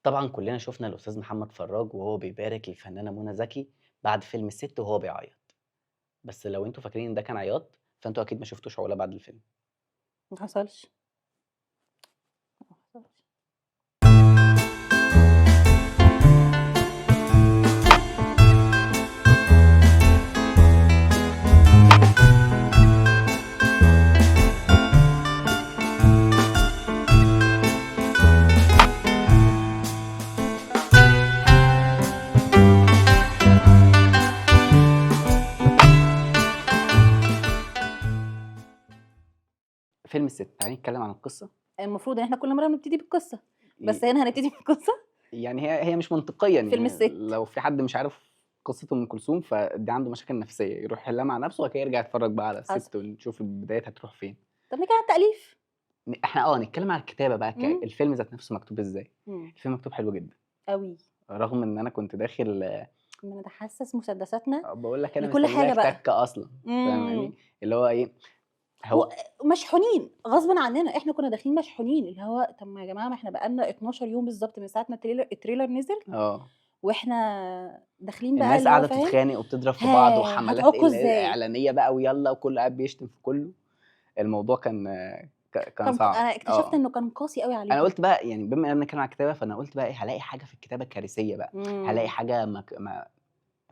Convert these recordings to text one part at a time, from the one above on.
طبعًا كلنا شُفنا الأستاذ محمد فراج وهو بيبارك للفنانة منى زكي بعد فيلم الست وهو بيعيّط، بس لو أنتم فاكرين إن ده كان عياط، فأنتم أكيد ما شفتوش علا بعد الفيلم. ما حصلش. ما حصلش. فيلم الست، تعالي نتكلم عن القصة. المفروض إن إحنا كل مرة بنبتدي بالقصة، ي بس هنا هنبتدي بالقصة؟ يعني هي مش منطقيًا، فيلم يعني الست. لو في حد مش عارف قصة أم كلثوم، فده عنده مشاكل نفسية، يروح يحلها مع نفسه وبعد كده يرجع يتفرج بقى على حصل. الست ونشوف البدايات هتروح فين. طب نيجي على التأليف. إحنا نتكلم عن الكتابة بقى، إمم. الفيلم ذات نفسه مكتوب إزاي. إمم. الفيلم مكتوب حلو جدًا، أوي. رغم إن أنا كنت داخل بنتحسس مسدساتنا باقول لك أنا لكل مستني حاجة لك بقى. تَكّة أصلًا، إمم. فاهماني؟ اللي هو إيه، و هو مشحونين غصبٍ عننا، إحنا كنا داخلين مشحونين، اللي هو طب ما يا جماعة ما إحنا بقى لنا 12 يوم بالضبط من ساعة ما التريلر نزل، آه. وإحنا داخلين بقى الناس اللي هو قاعدة فاهم، تتخانق وبتضرب في بعض ها وحملات هتعوقوا إزاي؟ إعلانية بقى ويالّا وكُلّه قاعد بيشتم في كُلّه، الموضوع كان صعب، أنا اكتشفت آه. إنه كان قاسي أوي أنا عليهم. قُلت بقى يعني بما إننا بنتكلم على الكتابة، فأنا قُلت بقى إيه، هالاقي حاجة في الكتابة كارثية بقى، هالاقي إمم. حاجة مك ما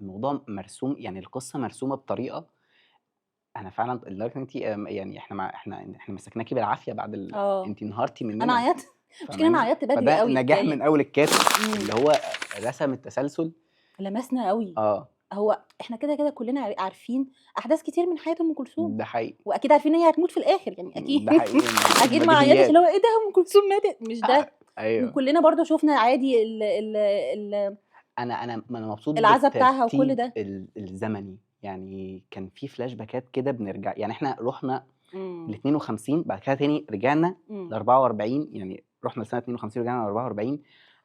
الموضوع مرسوم، يعني القصة مرسومة بطريقة أنا فعلًا لدرجة إن أنتِ يعني إحنا مسكناكِ بالعافية بعد آه. أنتِ انهارتِ أنا مننا، عيطت. المشكلة أنا فاهماني؟ عيطت بدري فده أوي نجاح من يعني. أول الكاتب، إمم. اللي هو رسم التسلسل. لمسنا أوي. آه، هو إحنا كده كلنا عارفين أحداث كتير من حياة أم كلثوم، ده حقيقي. وأكيد عارفين إن هي هتموت في الآخر، يعني أكيد ده حقيقي أكيد ما عيّطتش بديهيات. اللي هو إيه ده أم كلثوم ماتت، مش ده. أيوه. وكلنا برضه شُفنا عادي ال ما أنا مبسوط العزا بتاعها وكل بالترتيب ده. الزمني، يعني كان في فلاش باكات كده بنرجع، يعني إحنا رُحنا إمم. ل52 بعد كده تاني رجعنا إمم. ل44، يعني رُحنا لسنة 52 ورجعنا ل44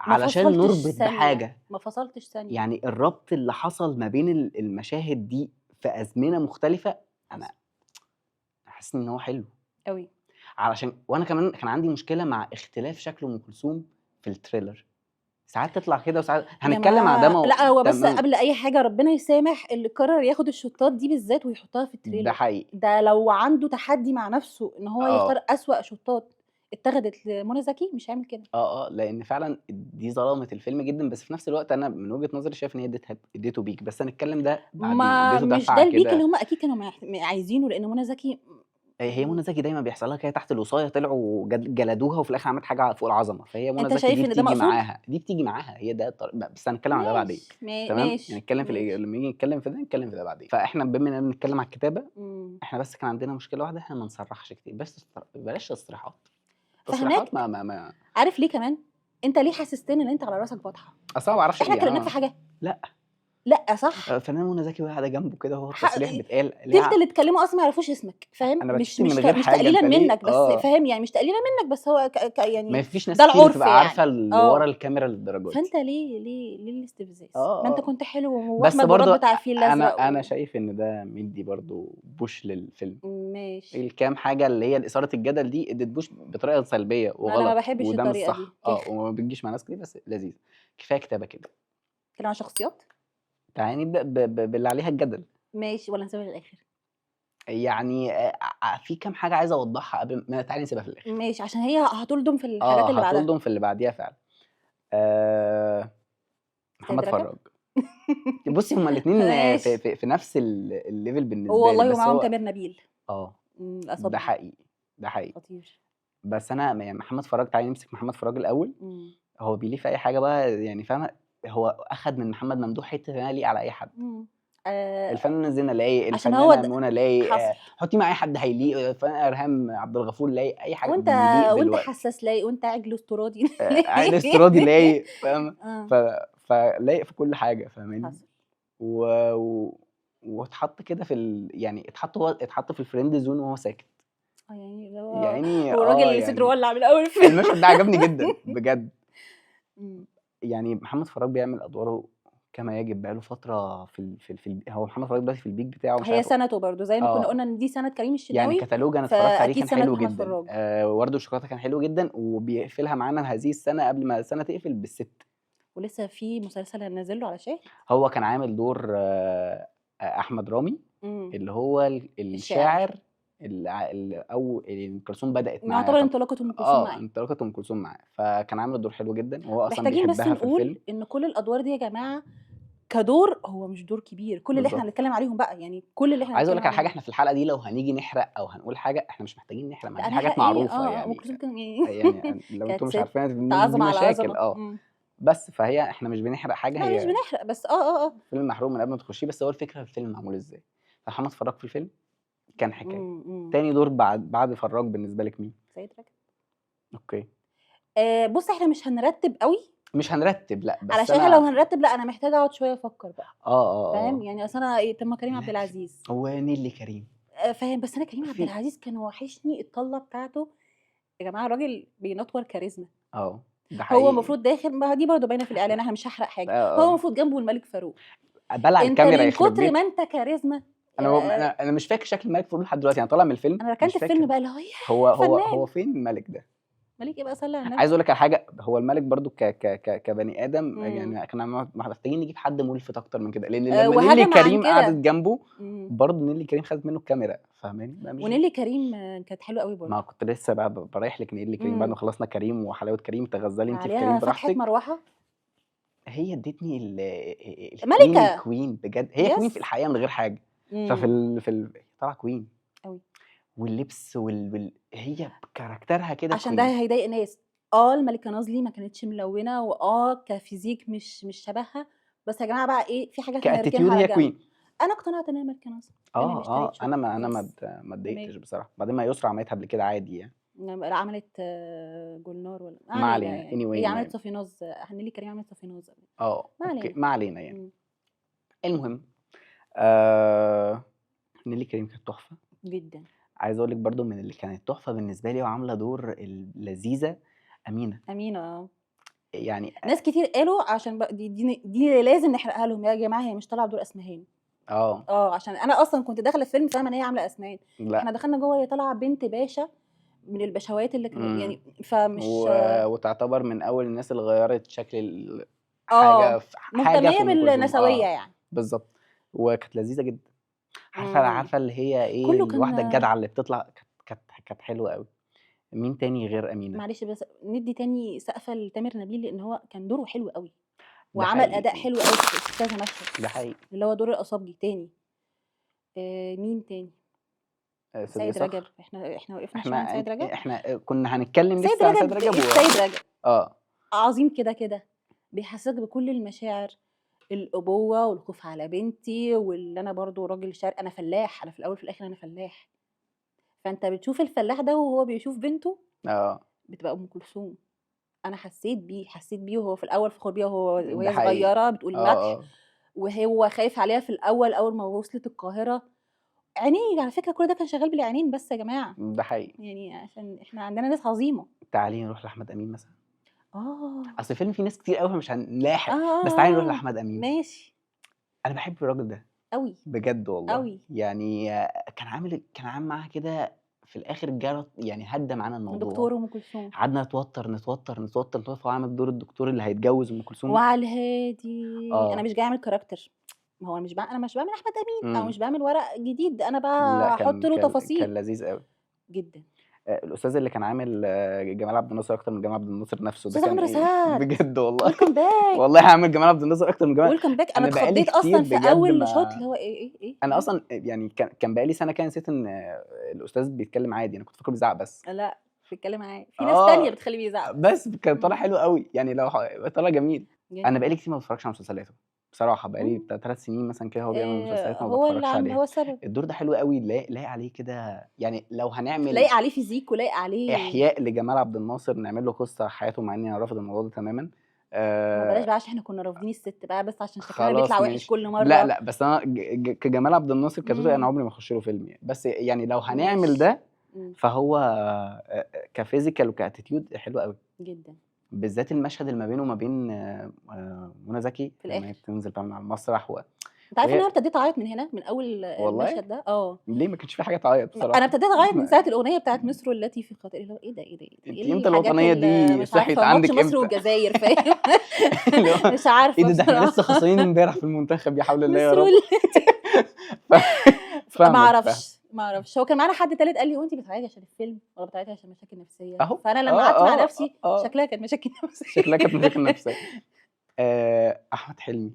ما علشان فصلتش نربط ثانية، بحاجة، ما فصلتش ثانية. يعني الربط اللي حصل ما بين المشاهد دي في أزمنة مختلفة، أنا حصل. حاسس إن هو حلو. أوي. وأنا كمان كان عندي مشكلة مع اختلاف شكل أم كلثوم في التريلر، ساعات تطلع كده وساعات يا هنتكلم على ده جماعة لأ، هو بس تمام، قبل أي حاجة ربنا يسامح اللي قرر ياخد الشوتات دي بالذات ويحطها في ده التريلر، حقيقي. ده لو عنده تحدي مع نفسه إن هو يختار آه، أسوأ شوتات اتاخدت لمنى زكي مش هيعمل كده. لإن فعلًا دي ظلمت الفيلم جدًا، بس في نفس الوقت أنا من وجهة نظري شايف إن هي اديته بيك، بس هنتكلم ده بعدين، ما اديته مش ده دفعة البيك اللي كده. هُم أكيد كانوا عايزينه، لإن منى زكي هي يعني منى زكي دايمًا بيحصل لها كده تحت الوصاية طلعوا جلدوها وفي الآخر عملت حاجة فوق العظمة، فهي منى أنت زكي شايف إن ده مقصود؟ دي بتيجي معاها، هي ده بس هنتكلم على ده بعدين، ماشي، تمام، يعني ماشي، نتكلم ماشي. لمّا نيجي نتكلم في ده نتكلم في ده بعدين. فإحنا بما إننا بنتكلم على الكتابة، إمم. إحنا بس كان عندنا مشكلة واحدة، إحنا ما نصرّحش كتير، بلاش تصريحات، تصريحات فاهماك. ما عارف ليه كمان؟ أنت ليه حسستني إن أنت على راسك بطحة؟ أصل أنا ما باعرفش إحنا إيه كلمناك في حاجة؟ لأ. لأ، صح؟ الفنانة منى زكي وهي قاعدة جنبه كده وهو ح التصريح بيتقال تِلت ليها. اللي اتكلموا أصلًا ما يعرفوش اسمك، فاهم؟ أنا مش باتشتم مش من ت غير مش حاجة، تقليلًا أنت ليه منك بس فاهم؟ يعني مش تقليلًا منك بس هو ما يعني فيش ناس ده كتير العُرف بتبقى عارفة يعني. اللي ورا آه. الكاميرا للدرجة دي. فأنت ليه الاستفزاز؟ ما أنت آه. كنت حلو بس وأحمد مراد برضه بتاع الفيل أنا الأزرق أنا شايف إن ده مدّي برضه push للفيلم، ماشي. الكام حاجة اللي هي إثارة الجدل دي ادِّت push بطريقة سلبية ما أنا ما وغلط باحبش وده مش الطريقة دي، صح، كِخ. وما بتجيش مع ناس كتير بس لذيذة. كفاية كتابة كده. بتتكلم عن شخصيات؟ تعالي نبدأ باللي عليها الجدل. ماشي والّا نسيبها للآخر؟ يعني في كام حاجة عايز أوضّحها قبل ما تعالي نسيبها في الآخر. ماشي، عشان هي هتُلدم في الحاجات اللي بعدها. هتُلضم في اللي بعديها فعلًا. آآ سيد محمد رجب؟ فراج. بُصّي هُم الاتنين في ماشي. في نفس الlevel بالنسبة لي، والله بس ومعاهم هو تامر نبيل. آه، ده القصبجي. حقيقي، ده حقيقي. خطير. بس أنا يعني محمد فراج، تعالي نمسك محمد فراج الأول، إمم. هو بيليه في أي حاجة بقى يعني فاهمة، هو أخد من محمد ممدوح حتّة إن أنا أليق على أي حد، إمم. الفنانة زينة لايق، عشان هو الفنانة منى لايق، حصل. حُطّيه مع أي حد هيليق، الفنانة إرهام عبد الغفور لايق، أي حاجة وأنت بيليق وأنت دلوقتي. حساس لايق، وأنت عجل استرادي عايل افتراضي لايق فاهمة، آه. ف فلايق في كل حاجة فاهماني، حصل. و و واتحط كده يعني اتحط في الfriend zone وهو ساكت، يعني اللي يا هو عيني هو الراجل اللي صدره يعني ولّع من أول الفيلم. المشهد ده عجبني جدًا بجد، إمم. يعني محمد فراج بيعمل أدواره كما يجب بقى له فترة هو محمد فراج دلوقتي في البيك بتاعه مش هي عارف. سنته برضه زي ما كنا قلنا آه، ان دي سنة كريم يعني الشناوي، كتالوج أنا اتفرجت عليه فاكيد كان سنة حلو محمد جدًا، فراج. ورد وشوكولاتة كان حلو جدًا، وبيقفلها معانا هذه السنة قبل ما السنة تقفل بالست. ولسه في مسلسل هننزل له على شاهد. هو كان عامل دور أحمد رامي امم اللي هو الشاعر الشاعر أو اللي أم كلثوم بدأت معاه يعتبر انطلاقة ام كلثوم معاه. انطلاقة أم كلثوم معاه، فكان عامل الدور حلو جدًا، وهو أصلًا محتاجين بس بيحبها في الفيلم. نقول ان كل الادوار دي يا جماعة كدور هو مش دور كبير، كل اللي احنا بالضبط. هنتكلم عليهم بقى، يعني كل اللي احنا عايز أقول هنتكلم لك على حاجة، عليهم. إحنا في الحلقة دي لو هنيجي نحرق أو هنقول حاجة، إحنا مش محتاجين نحرق، ما لا دي نحرق حاجات ايه؟ معروفة ام يعني. كلثوم كان يعني لو كانت أنتم مش ست عارفينها دي عظمة على مشاكل. عظمة. بس فهي إحنا مش بنحرق حاجة، لا مش هي بنحرق بس فيلم محروق من قبل ما تخشيه، بس هو الفكرة الفيلم معمول إزاي. فمحمد فراج في الفيلم كان حكاية. امم تاني دور بعد فراج بالنسبة لِك مين؟ سيد رجب. أوكي. بُص إحنا مش هنرتّب أوي، مش هنرتّب لأ، بس علشان إحنا لو أنا هنرتّب لأ أنا محتاجة أقعد شوية أفكّر بقى، فاهم؟ آه. يعني أصل أنا طب ما كريم عبد لأ، العزيز ونيللي كريم. فاهم؟ بس أنا كريم عبد في العزيز كان واحشني الطلّة بتاعته، يا جماعة الراجل بينطور كاريزما، ده هو حقيقي. المفروض داخل ما دي برضه باينة في الإعلان، إحنا أنا مش هاحرق حاجة، هو آه. المفروض جنبه الملك فاروق، بلع أنت الكاميرا من يخرب كتر ما بيت. أنت كاريزما أنا مش فاكر شكل الملك فاروق لحد دلوقتي، أنا طالع من الفيلم أنا ركنت مش الفيلم فاكر. بقى اللي هو هو ياه هو هو فنان! فين الملك ده؟ ملك إيه بقى صلّي على النبي. عايز أقول لك على حاجة، هو الملك برضه ك ك ك كبني آدم إمم، يعني كنا محتاجين نجيب حد مُلفت أكتر من كده، لإن لمّا نيللي وهَجَم عن كريم قعدت كده، جنبه، إمم، برضه نيللي كريم خدت منه الكاميرا، فاهماني؟ بقى مش ونيلي كريم كانت حلوة أوي ما برضه، كنت لسه بقى رايح لك نيللي كريم بعد ما إمم. خلصنا كريم وحلاوة كريم، تغزلي أنتِ في كريم وعليها فتحة براحتك. مروحة، هي ادتني الqueen مَلِكة، الqueen بجد، هي queen في yes الحقيقة من غير حاجة. ففي إمم، ال في ال هي طالعة queen، أوي، واللبس هي بكاركترها كده عشان ده queen. هيضايق ناس، المَلِكة نازلي ما كانتش ملونة، كفيزيك مش شبهها، بس يا جماعة بقى إيه، في حاجات هنركنها كattitude على هي جنب، queen. أنا اقتنعت إن هي مَلِكة نازلة، أنا اللي اشتريت أنا شوكة، ما تمام، اتضايقتش بصراحة، بعدين ما يسرا عملتها قبل كده عادي يعني. لأ عملت جولنار والّا ما ما علينا علينا يعني، anyway هي عملت صافيناز نيللي كريم عملت صافيناز، ما أوكي، علينا، ما علينا يعني. إمم، المهم آآ نيللي كريم كانت تحفة. جدًا، عايز أقول لِك برضه من اللي كانت تحفة بالنسبة لي وعاملة دور اللذيذة أمينة. أمينة يعني ناس كتير قالوا عشان بقى دي لازم نحرقها لهم، يا جماعة هي مش طالعة بدور أسمهان. آه. عشان أنا أصلًا كنت داخلة الفيلم فاهمة إن هي عاملة أسنان، إحنا لأ. دخلنا جوّه هي طالعة بنت باشا من البشوات اللي كانوا إمم. يعني فمش وتعتبر من أول الناس اللي غيّرت شكل حاجة مهتمية في أم كلثوم. بالنسوية يعني، بالضبط. وكانت لذيذة جدًا. إمم، عارفة اللي هي إيه، كلّه كان الواحدة الجدعة اللي بتطلع كانت حلوة أوي. مين تاني غير أمينة؟ معلش بس ندّي تاني سقفة لتامر نبيل لإن هو كان دوره حلو أوي، ده وعمل أداء حقيقي. حلو أوي في كذا مشهد، ده حقيقي. اللي هو دور الأصابجي تاني، مين تاني؟ صدقي سيد رجب، صخر. إحنا وقفنا شوية عند إحنا سيد أنتِ رجب؟ إحنا كنا هنتكلم سيد لسه عن سيد رجب رجب السيد رجب آه. عظيم كده، بيحسسك بكل المشاعر، الأبوة والخوف على بنتي، واللي أنا برضه راجل أنا فلاح، أنا في الأول وفي الآخر أنا فلاح، فأنت بتشوف الفلاح ده وهو بيشوف بنته آه. بتبقى أم كلثوم، أنا حسيت بيه وهو في الأول فخور بيها ده وهي حقيقي. صغيرة بتقول آه، مدح، آه. وهو خايف عليها في الأول أول ما وصلت القاهرة، عينيه على فكرة كل ده كان شغال بالعينين بس يا جماعة، ده حقيقي. يعني عشان إحنا عندنا ناس عظيمة. تعالي نروح لأحمد أمين مثلًا. آه، أصل الفيلم فيه ناس كتير أوي فمش هنلاحق، بس تعالي نروح آه، لأحمد أمين. ماشي، أنا باحب الراجل ده أوي، بجد والله. أوي. يعني كان عامل معاها كده في الآخر يعني هدّى معانا الموضوع. دكتور أم كلثوم، قعدنا نتوتر، هو عامل دور الدكتور اللي هيتجوز أم كلثوم. وعلى الهادي أنا آه. مش جاية أعمل character ما هو أنا مش باعمل أحمد أمين أو إمم. مش باعمل ورق جديد، أنا لأ بقى هاحط له كان تفاصيل لذيذ أوي. جدًا. الأستاذ اللي كان عامل جمال عبد الناصر أكتر من جمال عبد الناصر نفسه، ده أستاذ كان عمرو إيه؟ سعد بجد والله. welcome back والله هاعمل جمال عبد الناصر أكتر من جمال. welcome back أنا أنا بقى لي اتخضيت كتير أصلًا في بجد أول shot ما اللي هو إيه؟ أنا إيه؟ أصلًا يعني كان بقى لي سنة كده نسيت إن الأستاذ بيتكلم عادي، أنا كنت فاكره بيزعق بس. لأ بتتكلم معاه، في ناس تانية آه. بتخلّيه بيزعق بس. بس كان طالع حلو أوي، يعني لو طالع جميل. أنا بقى جميل. لي كتير ما باتفرجش على مسلسلاته، بصراحة بقى لي إمم، بتاع 3 سنين مثلًا كده هو بيعمل مسلسلات ما هو اللي باتفرجش عليها. هو السبب، الدور ده حلو أوي، لايق عليه كده، يعني لو هنعمل لايق عليه فيزيك ولايق عليه إحياء لجمال عبد الناصر، نعمل له قصة حياته، مع إني أنا رافض الموضوع ده تمامًا. ما بلاش آآ بقى عشان إحنا كنا رافضين الست بقى بس عشان شكلنا بيطلع خلاص وِحِش ماشي. كل لأ، مرّة. لأ، بس أنا كجمال عبد الناصر كتوتة أنا إمم، عمري ما أخش له فيلم يعني، بس يعني لو هنعمل ماشي. ده إمم، فهو كphysical وكattitude حلو أوي. جدًا. بالذات المشهد اللي ما بينه وما بين منى زكي في لما هي الآخر. بتنزل بقى من على المسرح أنت عارف إن وهي أنا ابتديت أعيط من هنا، من أول والله المشهد ده؟ ليه ما كانش في حاجه تعيط أنا بصراحه؟ ابتديت أعيط من ساعة الأغنية بتاعة مصر التي في خاطري، اللي هو إيه ده، إيه ده، انت إيه امتى الحاجات الوطنيه دي مش صحيت عارفة ماتش عندك مصر امتى؟ والجزاير فاهم؟ اللي هو مش ايه عارفة ده احنا لسه بصراحة. خسرانين امبارح في المنتخب يا حول الله يا مصر رب. ما فاهمك فاهم أعرفش، هو كان معانا حد تالت قال لي: "هو أنتِ بتعيطي عشان الفيلم والّا بتعيطي عشان مشاكل نفسية؟" اهو فأنا لمّا قعدت مع نفسي اه شكلها كانت مشاكل شكلها كانت مشاكل نفسية. نفسيه. احمد حلمي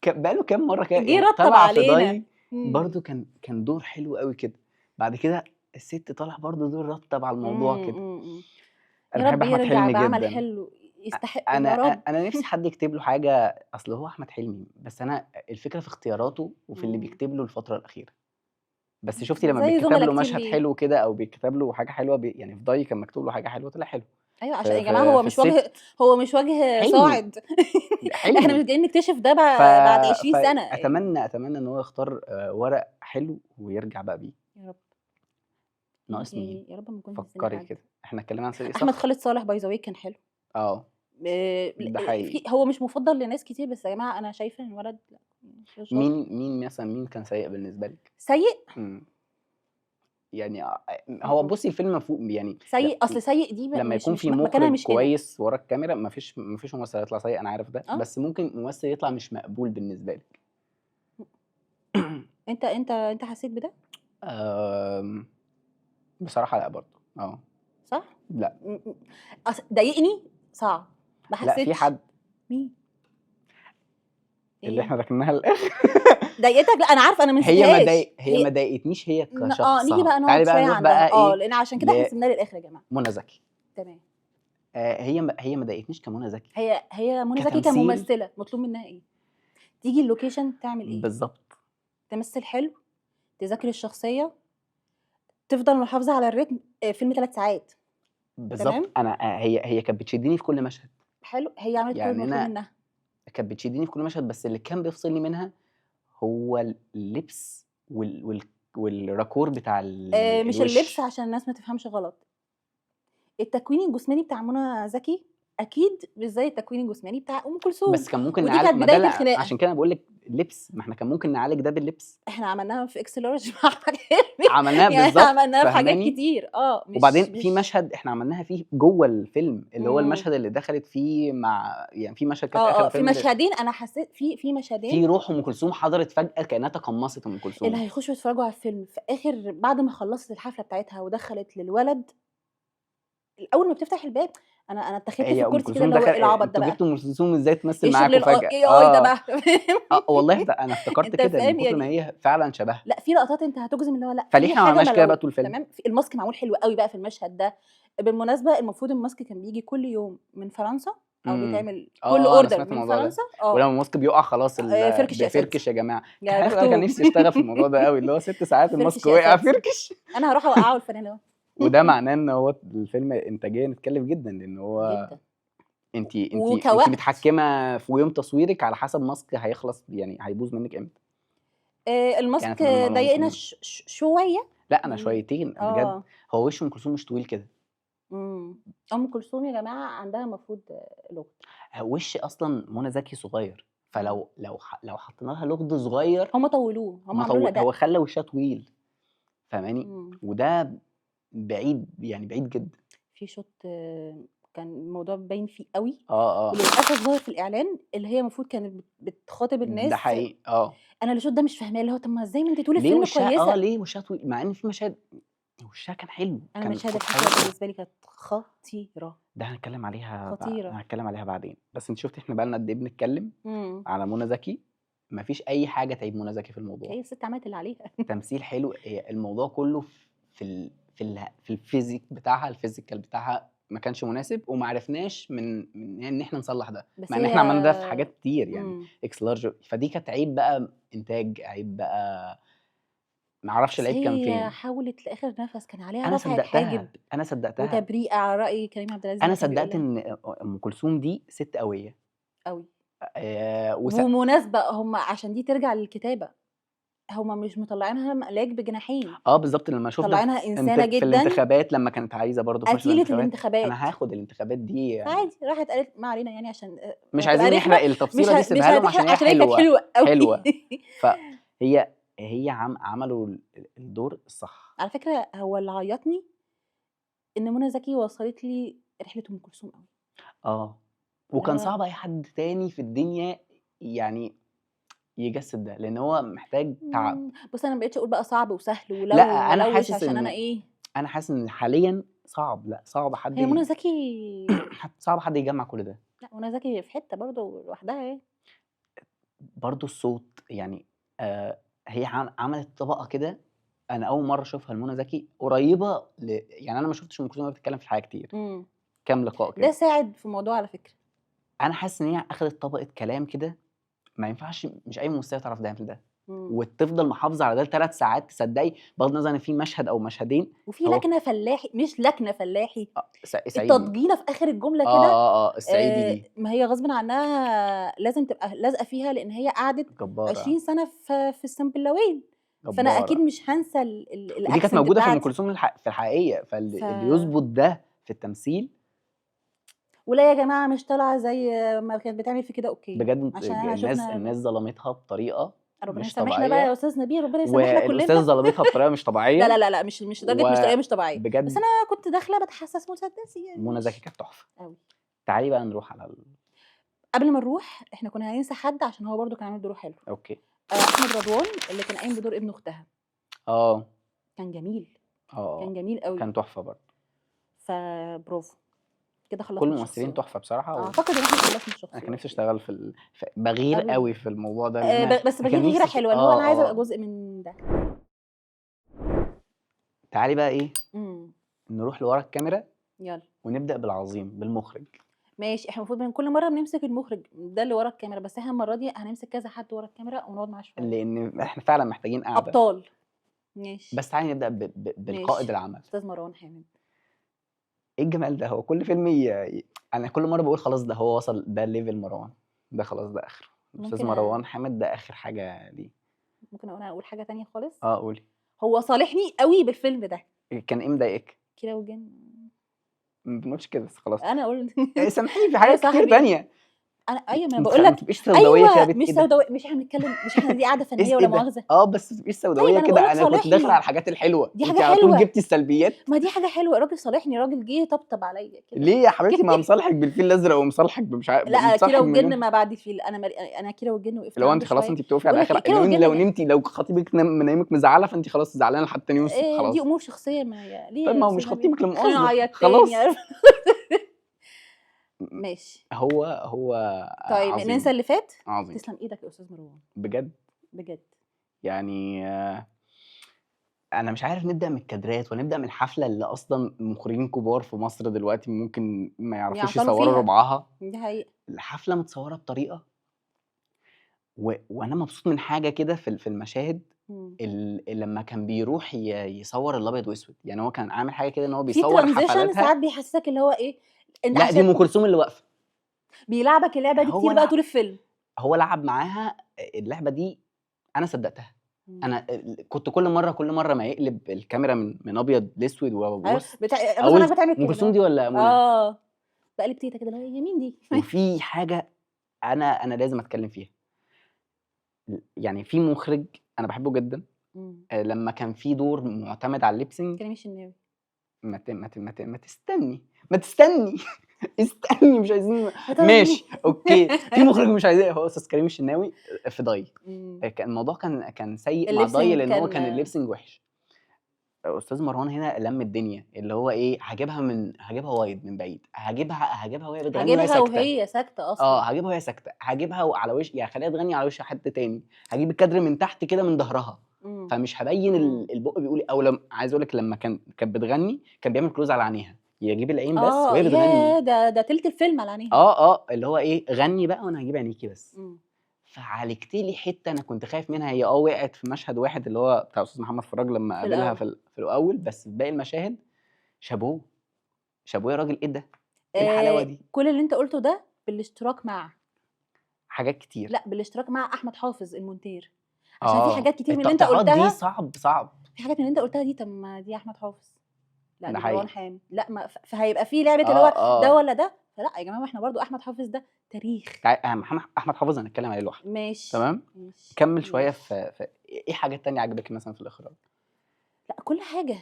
بقاله كام مره كده جه يعني رتّب طلع في علينا. ضي، إمم. برضه كان دور حلو قوي كده. بعد كده الست طلع برضه دور رتب على الموضوع كده. إمم. انا يا بحب رب احمد يرجع حلمي بعمل جدا. حلو يستحق انا يا رب. انا نفسي حد يكتب له حاجه، اصل هو احمد حلمي، بس انا الفكره في اختياراته وفي اللي إمم. بيكتب له الفتره الاخيره. بس شفتي لما زي بيتكتب زملا له كتير مشهد ليه. حلو كده او بيتكتب له حاجه حلوه يعني في ضي كان مكتوب له حاجه حلوه طلع حلو. أيوه، عشان في يا جماعة في هو في مش وجه، الست هو مش وجه حلمي صاعد. إحنا حلمي. مش جايين نكتشف ده ف... بعد 20 سنة يعني. اتمنى ان هو يختار ورق حلو ويرجع بقى بيه. يا رب. ناقص مين؟ يا رب ما نكونش نسينا فكري حد. كده، احنا اتكلمنا عن صديق أحمد صخر. خالد صالح by the way كان حلو. اه ده حقيقي. هو مش مفضل لناس كتير، بس يا جماعة أنا شايفة إن الولد لأ، شاطر. مين مثلا مين كان سيء بالنسبه لك؟ سيء. امم يعني هو بصي الفيلم مفهوم يعني. سيء، أصل سيء دي لما يكون مش في مكانها مخرج مش هنا. كويس ورا الكاميرا مفيش ممثل هيطلع سيء، انا عارف ده، آه. بس ممكن ممثل يطلع مش مقبول بالنسبه لك. أنت حسيت بده؟ آمم، بصراحة لأ برضه، صح؟ لأ، ضايقني صعب، ما لأ في حسيتش. حد مين؟ اللي إيه؟ إحنا ركناها للآخر. ضايقتك؟ لأ أنا عارفة، أنا ما نسيتهاش. هي ما ضايقتنيش هي نيجي كشخصها. بقى تعالي نقعد بقى شوية نروح عندها، بقى إيه لإن عشان كده إحنا سِبناه للآخر يا جماعة. لمنى زكي. تمام. هي ما ضايقتنيش كمنى زكي، هي منى زكي كتمثيل كممثلة مطلوب منها إيه؟ تيجي اللوكيشن تعمل إيه؟ بالضبط، تمثل حلو، تذاكر الشخصية، تفضل محافظة على الريتم. فيلم 3 ساعات. بالضبط. تمام. أنا هي كانت بتشدني في كل مشهد. حلو، هي عملت كل يعني المطلوب أنا منها. كانت بتشدني في كل مشهد، بس اللي كان بيفصلني منها هو اللبس والراكور بتاع مش اللبس الوش. عشان الناس ما تفهمش غلط. التكوين الجسماني بتاع منى زكي أكيد مش زي التكوين الجسماني بتاع أم كلثوم، بس كان ممكن ودي نعالج كانت ما ده بداية الخناقة. عشان كده باقول لِك لبس، ما إحنا كان ممكن نعالج ده باللبس. إحنا عملناها في إكس لارج مع أحمد حلمي. عملناها يعني بالضبط، عملناها في حاجات فاهماني؟ كتير، وبعدين في مش مشهد إحنا عملناها فيه جوّه الفيلم، اللي هو إمم. المشهد اللي دخلت فيه مع يعني في مشهد كده في آخر في الفيلم مشهدين أنا حسيت في مشهدين في روح أم كلثوم حضرت فجأة كأنها تقمصت أم اللي كلثوم. هيخشوا يتفرجوا على الفيلم في آخر بعد ما خلّصت الحفلة بتاعتها ودخلت للولد، أول ما بتفتح الباب أنا اتخذت في هي أم الكرسي كده كلثوم اللي هو إيه العبط ده أنتم بقى؟ جبتوا أم كلثوم إزاي إيه تمثل شغل معاكم فجأة؟ AI ده بقى؟ فاهم؟ والله أنا افتكرت أنت كده من فاهم كتر ما يعني. هي فعلًا شبهها. لأ، في لقطات أنت هتجزم اللي هو لأ، فليه في إحنا ما حاجة عملناش كده بقى ملعوب. طول الفيلم؟ تمام. الماسك معمول حلو أوي بقى في المشهد ده. بالمناسبة المفروض الماسك كان بييجي كل يوم من فرنسا، أو إمم. بيتعمل كل أنا order سمعت من الموضوع ده. فرنسا. ولمّا الماسك بيُقع خلاص فركش يا ساتي، بيفركش يا جماعة. يا عارف أنا كان دكتور. نفسي أشتغل في الموضوع ده أوي، اللي هو 6 ساعات فركش الماسك يا وقع ساتي. فركش. أنا هاروح أوقّعه الفنان أهو. وده معناه إن هو الفيلم إنتاجيًا اتكلف جدًا، لإن هو جدًا. أنتِ وكوقت. متحكمة في يوم تصويرِك على حسب ماسك هيخلص يعني هيبوظ منِّك إمتى. يعني الماسك أتمنى الموضوع ضايقنا يكون شوية. لأ أنا يعني شويتين بجد. هو وش أم كلثوم مش طويل كده. إمم. أم كلثوم يا جماعة عندها المفروض لغة. وش أصلًا منى زكي صغير، إمم. لو حطينا لها لُغْد صغير هم طوّلوه، هم ما عملوا له هو أداء. خلّى وشها طويل، فاهماني؟ إمم. وده بعيد يعني بعيد جدًا. في shot كان الموضوع باين فيه أوي، آه، وللأسف ظهر في الإعلان اللي هي المفروض كانت ده بتخاطب الناس. حقيقي، أنا الshot ده مش فاهماه، اللي هو طب ما إزاي ما أنتِ طول ليه الفيلم وشها كويسة. ليه وشها طويل؟ مع إن في مشاهد وشها كان حلو، أنا كان مشاهد كنت الحفلة حاببها. بالنسبة لي كانت خطيرة. ده خطيرة. هنتكلم عليها بعدين، بس أنتِ شُفتِ إحنا بقى لنا قد إيه بنتكلم إمم. على منى زكي، ما فيش أي حاجة تعيب منى زكي في هي الموضوع. الست عملت اللي عليها. تمثيل حلو، الموضوع كله في الphysic بتاعها، الphysical بتاعها ما كانش مناسب، وما عرفناش من إن إحنا نصلّح ده، بس مع إن هي إحنا عملنا ده في حاجات كتير يعني إمم. X large، فدي كانت عيب بقى إنتاج، عيب بقى ما أعرفش بس العيب كان هي فين. حاولت لآخر نَفَس، كان عليها أنا رفعة حاجب صدّقتها، وتبريئة على رأي كريم عبد العزيز أنا لمّا كان بيقول صدّقت لها. إن أم كلثوم دي سِت قوية. أوي. وس وبمناسبة هم عشان دي ترجع للكتابة. هما مش مطلعينها ملاك بجناحين، بالضبط، لمّا شُفنا مطلعينها إنسانة في جدا، الانتخابات لمّا كانت عايزة برضه فشل قتيلة الانتخابات، الانتخابات. أنا هاخد الانتخابات دي يعني فعادي راحت قالت ما علينا يعني عشان مش هتبقى عايزين رخمة، نحرق التفصيلة دي مش سيبها لهم عشان هتحرق هي عشان هي كانت حلوة، حلوة أوي. حلوة. فهي عملوا الدور الصح. على فكرة هو اللي عيّطني إن منى زكي وصّلت لي رحلة أم كلثوم أوي، آه، اللي وكان هو صعب أي حد تاني في الدنيا يعني يجسّد ده، لإن هو محتاج تعب. بُص أنا ما بقيتش أقول بقى صعب وسهل لأ، أنا وألوّش حاسس عشان أنا إن إيه، أنا حاسس إن حاليًا صعب، لأ، صعب حد هي منى زكي صعب حد يجمّع كل ده. لأ منى زكي في حتّة برضه لوحدها يعني. برضه الصوت يعني هي عملت طبقة كده أنا أول مرّة أشوفها لمنى زكي قريّبة يعني أنا ما شُفتش أم كلثوم وهي بتتكلّم في الحياة كتير، إمم. كام لقاء ده كده. ساعد في الموضوع على فكرة. أنا حاسس إن هي أخدت طبقة كلام كده ما ينفعش مش أي ممثلة تعرف تعمل ده، إمم. وتفضل محافظة على ده ل3 ساعات تصدّقي بغض النظر إن في مشهد أو مشهدين وفي هو لكنة فلاحي مش لكنة فلاحي، صعيدي. التضجينة في آخر الجملة كده الصعيدي دي ما هي غصبٍ عنها لازم تبقى لازقة فيها، لإن هي قعدت جبّارة، 20 سَنة في السنبلاوين، فأنا أكيد جبّارة. مش هانسى ودي كانت الaccent موجودة في أم بتاعتي. كلثوم في الحقيقية، ف اللي يضبط ده في التمثيل ولا يا جماعة مش طالعة زي ما كانت بتعمل في كده أوكي، بجد عشان إحنا شُفنا الناس ظلمتها بطريقة ربنا مش يسامحنا بقى يا طبيعية، أستاذ نبيل، ربنا يسامحنا والأستاذة كلنا. ظلمتها بطريقة مش لا، لا، طبيعية، لا، لأ، مش لدرجة مش طريقة مش طبيعية، بس وبجد أنا كنت داخلة باتحسس مسدسي يعني منى زكي ماشي، كانت تحفة. أوي. تعالي بقى نروح على قبل ما نروح إحنا كنا هننسى حد عشان هو برضه كان عامل دوره حلو، أوكي. أحمد رضوان اللي كان قايم بدور ابن أختها، آه، كان جميل، آه، كان جميل أوي، كان تحفة برضه. فبرافو، كده كل خلّصنا الممثلين الشخصيات، تحفة بصراحة، أعتقد إن إحنا خلّصنا أنا كان الشخصيات نفسي يعني، أشتغل باغير قبل أوي في الموضوع ده، لإن بس أنا كان باجيب غيرة نفسي حلوة، اللي هو أنا عايزة أبقى جزء من ده. تعالي بقى إيه، إمم. نروح لورا الكاميرا يالّا. ونبدأ بالعظيم، بالمُخرج. ماشي، إحنا المفروض كل مرّة بنمسك المُخرج ده اللي ورا الكاميرا، بس إحنا المرّة دي هنمسك كذا حد ورا الكاميرا ونقعد معاه شوية. لإن إحنا فعلًا محتاجين قعدة. أبطال. ماشي، بس تعالي نبدأ بالقائد ماشي. العمل. أستاذ مروان حامد. إيه الجمال ده! هو كل فيلم أنا كل مرّة باقول خلاص ده هو وصل ده level مروان، ده خلاص ده آخره. الأستاذ ممكن مروان حامد ده آخر حاجة ليه. ممكن أنا أقول حاجة تانية خالص؟ قولي. هو صالحني أوي بالفيلم ده، كان إيه مضايقِك؟ كيرة والجن. ما بنقولش كده بس خلاص. أنا قُلت سامحيني في يا حاجات كتير صاحبي تانية. أنا أيوه ما أنا باقول ما لك تبقيش سوداوية كده يا أيوه بت مش إيه ده؟ مش إحنا بنتكلم مش إحنا دي قعدة فنية إيه ولا ده؟ مؤاخذة، بس ما تبقيش طيب سوداوية أنا كده، باقول لك أنا كنت داخل على صالحني، الحاجات الحلوة، دي أنتِ حاجة على طول حلوة، جبتِ السلبيات. ما دي حاجة حلوة، الراجل صالحني، الراجل جه طبطب عليَّ كده. ليه يا حبيبتي ما مصالحِك بالفيل الأزرق ومصالحِك بمش لأ كيرة مصالحِك والجن بمليون. ما بعد الفيل، أنا كيرة والجن وقفت اللي هو عنده أنتِ خلاص شوية، أنتِ بتقفي على باقول لك آخر كيرة والجن لو نمتِ لو خطيبِك نايمِك مزعّلة فأنتِ خلاص زعلانة لحد تاني يوم الصبح دي خلاص. أمور شخصية ما هي ليه طيب يا ما هو مش أستاذ نبيل؟ خطيبِك لا خلّيني مؤاخذة، أعيّط تاني خلاص. عارفة ماشي، هو طيب ننسى عظيم، اللي فات؟ عظيم، تسلم إيدك يا أستاذ مروان، بجد. بجد. يعني أنا مش عارف نبدأ من الكادرات والّا نبدأ من الحفلة اللي أصلًا مخرجين كبار في مصر دلوقتي ممكن ما يعرفوش بيعطلوا يصوروا فيها، ربعها. دي حقيقة. الحفلة متصورة بطريقة وأنا مبسوط من حاجة كده في المشاهد إمم. لمّا كان بيروح يصوّر الأبيض وأسود، يعني هو كان عامل حاجة كده إن هو في بيصوّر transition ساعات حفلاتها. بيحسسك اللي هو إيه، أنت لأ دي أم عشان كلثوم اللي واقفة. بيلاعبك اللعبة دي هو كتير بقى لع طول الفيلم. هو لعب معاها اللعبة دي أنا صدّقتها. إمم. أنا كنت كل مرّة ما يقلب الكاميرا من أبيض لأسود أيوه وابُص غصبٍ عنك أقول بتعمل أم كده اللي كلثوم هو دي والّا منى؟ آه، باقلب تيتة كده اللي هو هي مين دي؟ وفي حاجة أنا لازم أتكلّم فيها. يعني في مُخرج أنا باحبه جدًا، إمم. لمّا كان في دور مُعتمد على الlip sync كريم الشناوي. ما تستني، ما تستني استني مش عايزين ما تاخدني ماشي، أوكي، في مُخرج مش عايزاه هو أستاذ كريم الشناوي في ضي. إمم. كان الموضوع كان سيء مع الlip ضي sync لإن هو كان كان الlip sync وِحِش. أستاذ مروان هنا لَم الدنيا، اللي هو إيه، هاجيبها wide من بعيد، هاجيبها وهي بتغني وهي هاجيبها ساكتة. وهي ساكتة أصلًا. هاجيبها وهي ساكتة، هاجيبها وعلى يعني هاخلّيها تغني على وش حد تاني، هاجيب الكادر من تحت كده من ضهرها، إمم. فمش هابيّن إمم. البُق بيقول إيه. أو عايز أقول لِك لمّا كانت بتغني كان بيعمل close على عينيها، يجيب العين بس وهي بتغني. ياه! ده تِلت الفيلم على عينيها. اللي هو إيه، غني بقى وأنا هاجيب عينيكِ بس. إمم. فعالجتِ لي حتّة أنا كنت خايف منها، هي وقعت في مشهد واحد اللي هو بتاع أستاذ محمد فراج لمّا في قابلها الأول. في الأول، بس في باقي المشاهد شابوه، شابوه يا راجل إيه ده، إيه الحلاوة دي. كل اللي أنت قُلته ده بالاشتراك مع حاجات كتير. لأ، بالاشتراك مع أحمد حافظ المونتير. عشان في حاجات كتير من اللي انت التقطيعات دي قلتها، صعب. في حاجات من اللي انت قلتها دي، طب ما دي احمد حافظ، لا ده دي مروان حقيقي. حامد، لا ما فهيبقى في لعبه اللي هو ده اه ولا ده، فلا يا جماعه، ما احنا برضو احمد حافظ ده تاريخ. احمد حافظ هنتكلم عليه لوحده. ماشي تمام. ماشي كمل شويه ماشي. في ايه حاجات تانية عجبك مثلا في الاخراج؟ لا كل حاجه،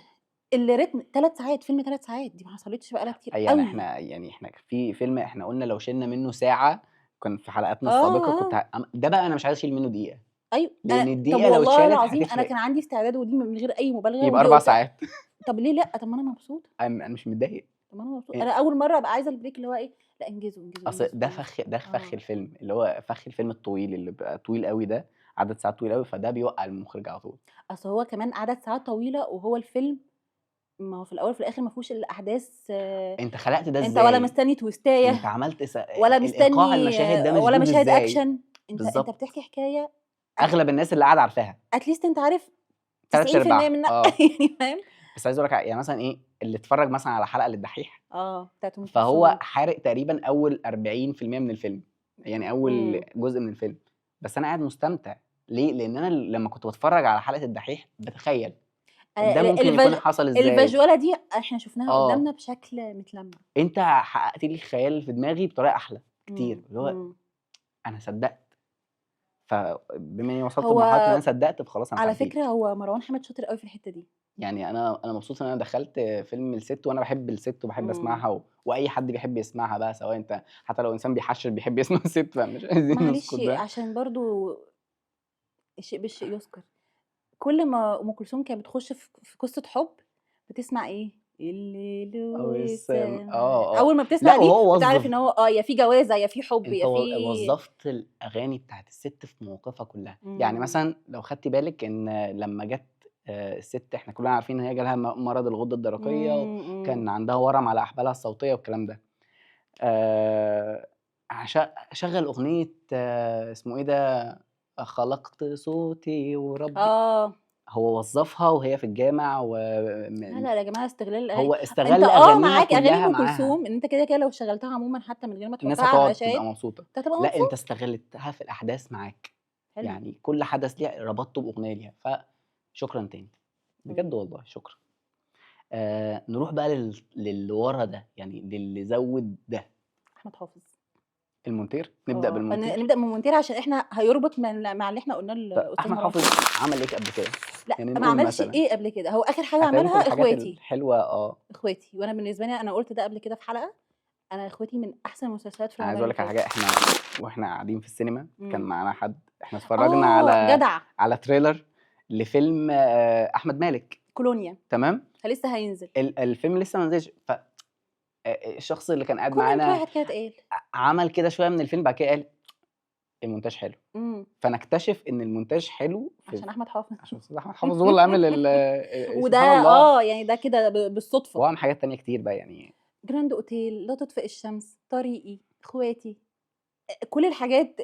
اللي رتم 3 ساعات، فيلم 3 ساعات دي ما حصلتش بقالها كتير يعني قوي. احنا في فيلم احنا قلنا لو شلنا منه ساعه، كان في حلقاتنا السابقه كنت اه ده بقى انا مش عايز اشيل منه دقيقه، ايوه لان طب الدقيقه لو والله اتشالت العظيم انا هتفرق. كان عندي استعداد، ودي من غير اي مبالغه، يبقى ودي 4 قلتها. ساعات. طب ليه لا؟ طب ما انا مبسوطه، انا مش متضايق. طب ما انا مبسوطه، إيه، انا اول مره ابقى عايزه البريك اللي هو ايه، لا انجزوا انجزوا اصل انجزوا انجزوا. ده فخ اه الفيلم، اللي هو فخ الفيلم الطويل اللي بيبقى طويل قوي ده، عدد ساعات طويل قوي، فده بيوقع المخرج على طول. اصل هو كمان عدد ساعات طويله، وهو الفيلم ما هو في الاول وفي الاخر ما فيهوش الاحداث، انت خلقت ده انت ولا ازاي؟ مستني انت تويستايه، عملت ولا الايقاع مستني المشاهد ده ولا مشدود مشاهد ازاي؟ اكشن، انت بالظبط. بتحكي حكايه، اغلب الناس اللي قاعده عارفاها اتليست انت عارف 3 90% ارباعها. منها اه. يعني فاهم. بس عايز اقول لك يعني مثلا ايه اللي اتفرج مثلا على حلقه للدحيح، بتاعت ام فهو كلثوم. حارق تقريبا اول 40% من الفيلم، يعني اول امم جزء من الفيلم. بس انا قاعد مستمتع. ليه؟ لان انا لما كنت بتفرج على حلقه الدحيح بتخيل ده ممكن يكون حصل ازاي. الفيجواله دي احنا شفناها اه. قدامنا بشكل متلمع. انت حققت لي الخيال في دماغي بطريقه احلى كتير، اللي هو امم انا صدقت. فبما اني وصلت هو لمرحله ان انا صدقت، فخلاص انا على فكره حبيت. هو مروان حامد شاطر قوي في الحته دي. يعني انا مبسوط ان انا دخلت فيلم الست، وانا بحب الست وبحب امم اسمعها واي حد بيحب يسمعها بقى، سواء انت حتى لو انسان بيحشر بيحب يسمع الست، فمش عايزين نسكت معلش ده. عشان برضو الشيء بالشيء يذكر، كل ما ام كلثوم كانت بتخش في قصه حب، بتسمع ايه، الليل او والسماء، اه. اول ما بتسمع لا دي وهو بتعرف وظف. ان هو يا في جوازه يا في حب انت يا في. وظفت الاغاني بتاعت الست في مواقفها كلها. يعني امم مثلا لو خدتي بالك ان لما جت الست، احنا كلنا عارفين ان هي جالها مرض الغده الدرقيه، امم وكان عندها ورم على احبالها الصوتيه والكلام ده. آه، شغل اغنيه اسمه ايه ده، خلقت صوتي وربي. اه هو وظفها وهي في الجامع لا لا يا جماعه، استغلال الاغاني. هو انت استغل اغانيها معاك اغاني كلها ام معاها. كلثوم، ان انت كده كده لو شغلتها عموما حتى من غير ما الناس تحطها على هتقعد مشاهد تبقى مبسوطه. انت هتبقى لا انت مبسوط. استغلتها في الاحداث معاك. حلو. يعني كل حدث ليه ربطته باغنيه ليها، فشكرا تاني. بجد مم. والله شكرا. نروح بقى للي ورا ده، يعني للي زود ده. احمد حافظ. المونتير، نبدا بالمونتير. نبدا من منتير عشان احنا هيربط مع اللي احنا قلناه الاستاذ احمد مروان حافظ حامد. عمل ايه قبل كده؟ لا يعني ما نقول عملش مثلا ايه قبل كده، هو اخر حاجه اتاري في عملها الحاجات اخواتي. الحلوه. اخواتي، وانا بالنسبه لي انا قلت ده قبل كده في حلقه، انا اخواتي من احسن المسلسلات في انا عايز رمضان اقول اللي لك على فات. حاجه. واحنا قاعدين في السينما كان امم معانا حد، احنا اتفرجنا على جدع. تريلر لفيلم احمد مالك. كولونيا. تمام. فلسه هينزل. الفيلم لسه ما نزلش، الشخص اللي كان قاعد كومنت معانا واحد كده اتقال. عمل كده شويه من الفيلم، بعد كده قال المونتاج حلو. امم فنكتشف ان المونتاج حلو عشان احمد حافظ. عشان استاذ احمد حافظ هو اللي عامل وده سبحان الله. يعني ده كده بالصدفه. هو عامل حاجات تانية كتير بقى يعني. جراند اوتيل، لا تطفئ الشمس، طريقي، اخواتي، كل الحاجات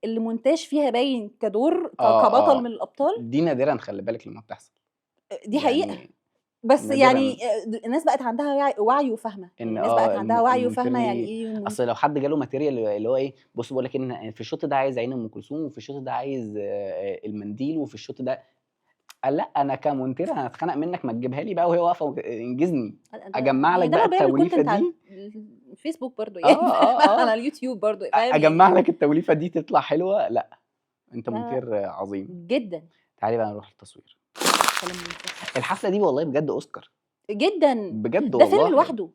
اللي مونتاج فيها باين كدور كبطل من اه الابطال. دي نادرا، خلي بالك لما بتحصل. دي حقيقه. يعني بس يعني نادرا الناس بقت عندها وعي وفهمه، يعني ان الناس بقت عندها وعي وفهمه يعني المونتري. ايه اصل لو حد جاله ماتيريال اللي هو ايه، بص بقول لك ان في الشوط ده عايز عين ام كلثوم، وفي الشوط ده عايز المنديل، وفي الشوط ده قال لا انا كمونتير انا هتخانق منك، ما تجيبها لي بقى وهي واقفه انجزني. اجمع لك يعني ده بقى لو بيعمل التوليفه كونتنت على دي. الفيسبوك برضو اه يعني اه على اه اليوتيوب برضو فاهم اجمع يعني. لك التوليفه دي تطلع حلوه. لا انت لا مونتير عظيم. جدا. تعالي بقى نروح التصوير. كلام منطقي. الحفله دي والله بجد اوسكار. جدا. بجد ده فيلم والله. لوحده.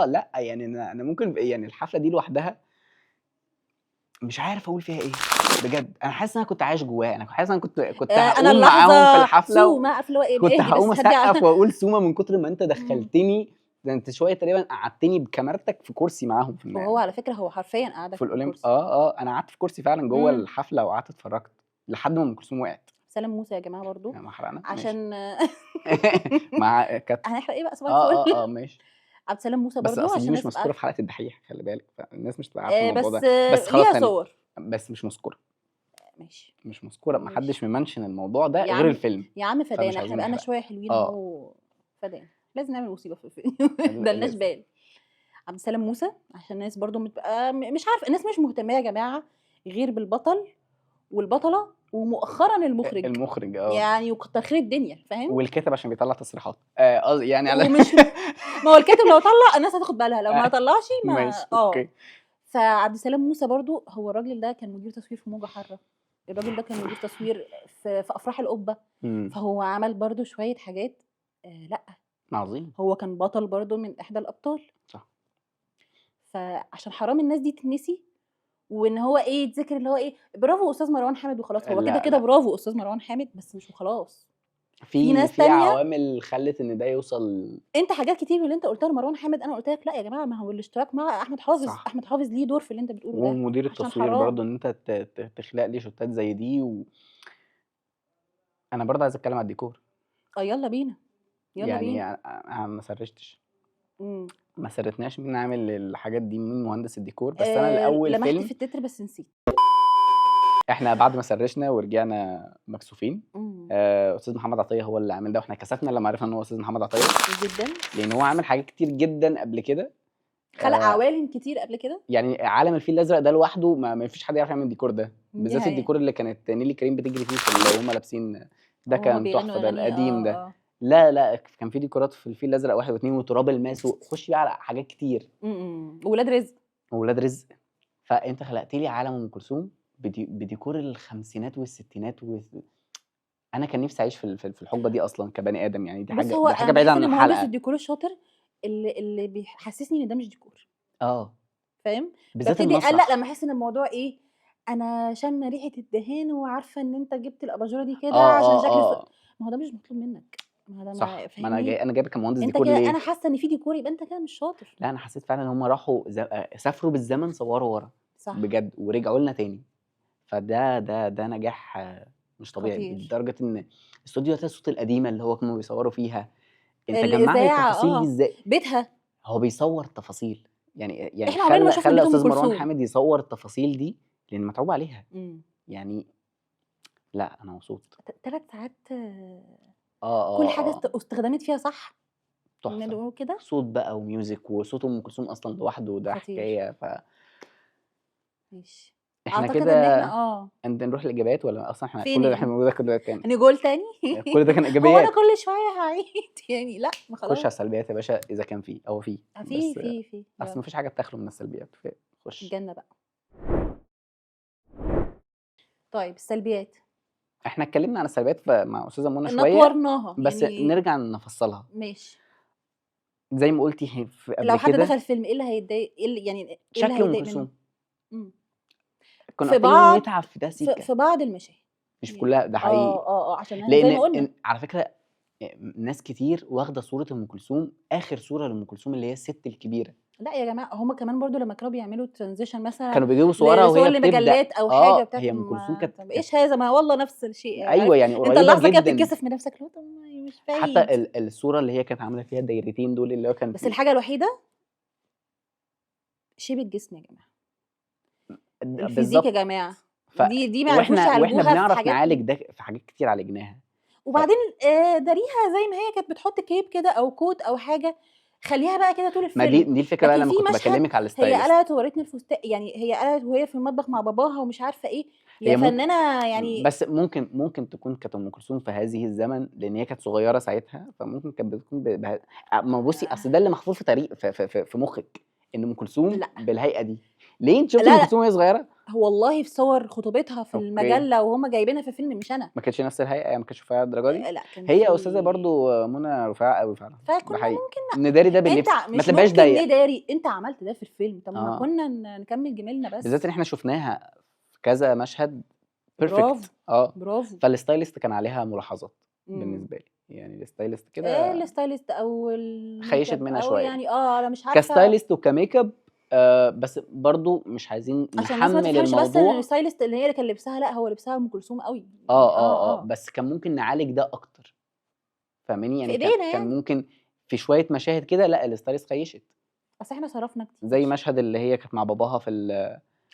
لا يعني انا ممكن يعني الحفله دي لوحدها مش عارف اقول فيها ايه. بجد انا حاسس ان انا كنت عايش جواها، انا حاسس ان انا كنت انا هقوم اللحظه معاهم في الحفله سو ما عارف اللي هو ايه، كنت اهدي هقوم بس هدي اسقف واقول سوما من كتر ما انت مم. دخلتني. ده انت شويه تقريبا قعدتني بكاميرتك في كرسي معاهم وهو على فكره هو حرفيا قعدك في في الاولمب. الكرسي. انا قعدت في كرسي فعلا جوه امم الحفله، وقعدت اتفرجت لحد ما ام كلثوم وقعت. سلام موسى يا جماعه برضو. يعني ما حرقنا ماشي. عشان مع كانت هنحرق ايه بقى، صباح الفل. ماشي. عبد السلام موسى بس برضو اصل دي عشان مش الناس تبقى مذكوره عارفه. في حلقه الدحيح، خلي بالك، فالناس مش تبقى عارفه الموضوع بس ده. بس خلاص ليها صور. بس مش مذكوره. ماشي مش مذكوره، ما ماشي حدش ممنشن الموضوع ده يا غير عم، الفيلم. يا عم فدان، فمش احنا عايزين بقالنا نحرق. شويه حلوين اه اهو. فدان لازم نعمل مصيبه في الفيلم ملناش لازم. بال. عبد السلام موسى عشان الناس برضو بتبقى مش عارفه، الناس مش مهتمه يا جماعه غير بالبطل والبطله ومؤخرا المخرج المخرج يعني وكتر خير الدنيا فاهم. والكاتب عشان بيطلع تصريحات قصدي يعني على ومش ما هو الكاتب لو طلع الناس هتاخد بالها، لو ما طلعش ما ماشي اوكي. فعبد السلام موسى برضو هو الراجل ده كان مدير تصوير في موجة حارة، الراجل ده كان مدير تصوير في افراح القبة، فهو عمل برضو شوية حاجات لا عظيم. هو كان بطل برضو من احدى الابطال صح. فعشان حرام الناس دي تتنسي وان هو ايه يتذكر اللي هو ايه برافو استاذ مروان حامد وخلاص، هو كده لا كده لا برافو استاذ مروان حامد بس مش وخلاص. في ناس في تانية عوامل خلت ان ده يوصل. انت حاجات كتير من اللي انت قلتها لمروان حامد انا قلت لك لا يا جماعه ما هو الاشتراك مع احمد حافظ، صح. احمد حافظ ليه دور في اللي انت بتقوله ده ومدير عشان التصوير حرام. برضه ان انت تخلق لي شوتات زي دي انا برضه عايز اتكلم على الديكور. يلا بينا يلا يعني بينا. انا ما سرشتش امم ما سرتناش مين عامل الحاجات دي، مين مهندس الديكور، بس انا الاول لمحت فيلم في التتر بس نسيت. احنا بعد ما سرشنا ورجعنا مكسوفين امم استاذ محمد عطيه هو اللي عامل ده، واحنا كسفنا لما عرفنا ان هو استاذ محمد عطيه جدا لان هو عامل حاجات كتير جدا قبل كده. خلق عوالم كتير قبل كده. يعني عالم الفيل الازرق ده لوحده ما فيش حد يعرف يعمل الديكور ده، دي بالذات حقيقة الديكور اللي كانت نيلي كريم بتجري فيه في اللي هم لابسين ده وهما كان بيغنوا تحفه، ده اغاني القديم ده. لا كان في ديكورات في الفيل الازرق واحد واثنين وتراب الماس، وخش بقى على حاجات كتير وولاد رزق وولاد رزق. فانت خلقت لي عالم ام كلثوم بديكور الخمسينات والستينات انا كان نفسي اعيش في الحقبه دي اصلا كبني ادم، يعني بص هو دي حاجه انا بعيده بحس عن ان مهندس الحلقه. الديكور الشاطر اللي بيحسسني ان ده مش ديكور فاهم. بالذات ببتدي اقلق المسرح. لما احس ان الموضوع ايه انا شامه ريحه الدهان وعارفه ان انت جبت الاباجوره دي كده عشان شكل ما هو ده مش مطلوب منك، ما هو ده صح. ما فاهمني. انا جايبك كمهندس انت ديكور كده ليه؟ انا حاسه ان في ديكور يبقى انت كده مش شاطر. لا انا حسيت فعلا ان هم راحوا سافروا بالزمن صوروا ورا صح بجد ورجعوا لنا تاني. ده نجاح مش طبيعي خطير. لدرجه ان استوديوهات الصوت القديمه اللي هو كانوا بيصوروا فيها انت جمع لي الاذاعه التفاصيل دي ازاي؟ بيتها هو بيصور تفاصيل يعني احنا عمرنا ما شفنا خلى بيت ام استاذ مروان كلثوم. حامد يصور التفاصيل دي لان متعوب عليها. امم يعني لا انا مبسوط. 3 ساعات كل اه حاجه اه استخدمت فيها صح تحفه. نقول كده. صوت بقى وميوزك وصوت ام كلثوم اصلا لوحده ده خطير. حكايه. ماشي احنا اعتقد ان كده احنا انت نروح الاجابات ولا اصلا احنا كل اللي احنا فين بنقوله ده كله كان نقول تاني كل ده كان هو انا ايجابيات. كل شويه هعيد يعني لا ما خش على خلاص. السلبيات يا باشا اذا كان فيه او فيه في بس في في اصل يلا مفيش حاجه بتخلو من السلبيات خش. الجنه بقى. طيب السلبيات احنا اتكلمنا عن السلبيات مع استاذه منى شويه نطورناها بس يعني نرجع نفصلها ماشي. زي ما قلتي قبل لو حد كده. دخل فيلم ايه اللي هيتضايق ايه اللي يعني ايه اللي شكل ام هيتضايق منه؟ كلثوم إمم. كنا في محتاجين بعض نتعب في ده سيكه في بعض المشاهد مش في يعني كلها ده حقيقي. عشان زي لان ما قلنا. على فكره ناس كتير واخده صوره ام كلثوم اخر صوره لام كلثوم اللي هي الست الكبيره. لأ يا جماعة هم كمان برضه لمّا كانوا بيعملوا transition مثلًا كانوا بيجيبوا صورها لصور وهي بتبدا لمجلات أو حاجة بتاع هي طب ام كلثوم ما طب كانت إيش هذا ما والله نفس الشيء عارف ايوه يعني أنت قريبه اللحظة كده جدا. بتتكسف من نفسك اللي هو طب ما مش حتى بعيد. الصوره اللي هي كانت عامله فيها الدايرتين دول اللي هو كان بس في الحاجة الوحيدة shape الجسم يا جماعة، الفيزيك يا بالظبط. جماعة، ف دي ما عرفوش واحنا يعالجوها في بنعرف حاجات نعالج ده في حاجات كتير عالجناها. وبعدين داريها زي ما هي كانت بتحط كيب كده أو coat أو حاجة، خلّيها بقى كده طول ما دي الفيلم. الفكره بقى لكن لما في كنت مشهد بكلمك على هي الستايلست. قلعت وورّتني يعني هي قلعت وهي في المطبخ مع باباها ومش عارفة إيه، يا هي ممكن فنانة يعني بس ممكن تكون كانت ام كلثوم في هذه الزمن لان هي كانت صغيره ساعتها فممكن كانت بتكون ما بصي اصل ده اللي محفور في تاريخ في مخك ان ام كلثوم لأ، بالهيئه دي. ليه انت شفت ام لا، كلثوم وهي صغيره؟ والله في صور خطوبتها في اوكي المجلة وهُم جايبينها في الفيلم مش أنا. ما كانتش نفس الهيئه يعني ما كانتش رفيعه الدرجه دي. لأ كان هي في استاذه برضو منى رفيعه قوي فعلا ده فكنا حقيقي. ممكن نداري ده أنت باللبس ما مش تبقاش ممكن ضيق. نداري، أنت عملت ده في الفيلم، طب ما اه كنا نكمّل جميلنا بالذات ان بس. احنا شفناها في كذا مشهد برافو، بيرفكت برافو. فالستايلست كان عليها ملاحظات إمم. بالنسبه لي يعني الستايلست كده الstylist أو خيشت الmakeup منها أو شويه يعني أنا مش عارفة كستايلست وكميك اب بس برضو مش عايزين عشان الناس ما نحمل تفهمش بس إن الموضوع. الstylist اللي هي كان لبسها لأ، هو لبسها أم كلثوم أوي، يعني بس كان ممكن نعالج ده اكتر فاهماني في يعني إيدينا كان يعني، ممكن في شويه مشاهد كده لا الستايلست خيشت أصل إحنا صرفنا زي كتير. مشهد اللي هي كانت مع باباها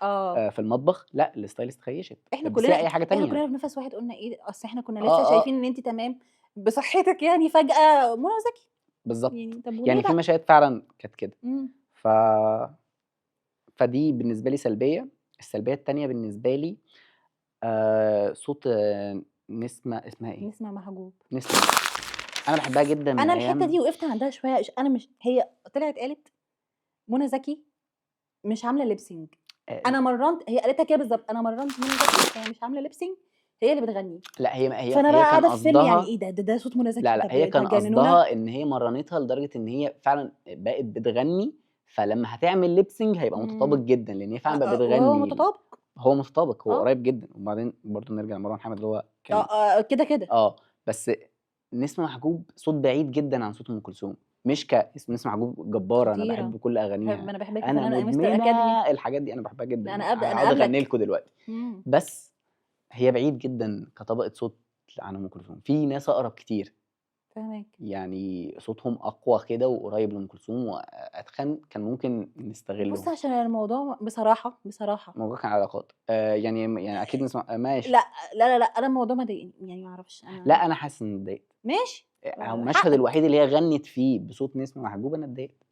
آه. في المطبخ لا الستايلست خيشت إحنا لبسيها كلنا اي حاجه إحنا تانية. كلنا في نفس واحد قُلنا إيه أصل إحنا كنا لسه اه شايفين إن أنتِ تمام بصحتِك يعني فجأة منى زكي، بالظبط. يعني طب وليه يعني في بقى؟ مشاهد فعلا كانت كده إمم. ف فدي بالنسبه لي سلبيه. السلبيه التانية بالنسبه لي صوت نسمة، اسمها ايه؟ نسمة محجوب. نسمة، انا بحبها جدا من انا الحته ايام. دي وقفت عندها شويه، انا مش هي طلعت قالت منى زكي مش عامله ليبسينج. انا مرنت، هي قالتها كده بالظبط، انا مرنت منى زكي هي مش عامله ليبسينج، هي اللي بتغني. لا هي فانا هي بقى كان قاعده في فيلم، يعني قصدها، ايه ده صوت منى زكي؟ لا هي انت كان هتجننونا. قصدها ان هي مرنتها لدرجه ان هي فعلا بقت بتغني، فلما هتعمل ليبسينج هيبقى متطابق جدا، لان هي فعلا بقت وهو بتغني. متطابق. هو متطابق، هو اه قريب جدا. وبعدين برضو نرجع لمروان محمد اللي هو كان كده كده. بس نسمة محجوب صوت بعيد جدا عن صوت ام كلثوم. مش نسمة محجوب جباره، انا خطيره. بحب كل ما اغانيها، انا بحبها انا كفنانه مستر اكاديمي. مدمنه الحاجات دي، انا بحبها جدا، لا انا هقعد اغني قبلك. لكم دلوقتي. بس هي بعيد جدا كطبقه صوت عن ام كلثوم. في ناس اقرب كتير، فاهمك. يعني صوتهم اقوى كده وقريب لام كلثوم واتخن، كان ممكن بص نستغله. عشان الموضوع بصراحه الموضوع كان علاقات يعني اكيد نسمع ماشي. لا انا الموضوع ما ضايقني، يعني ما اعرفش لا انا. انا حاسس اني اتضايقت. ماشي. المشهد حقك. الوحيد اللي هي غنت فيه بصوت نسمة محجوب انا اتضايقت.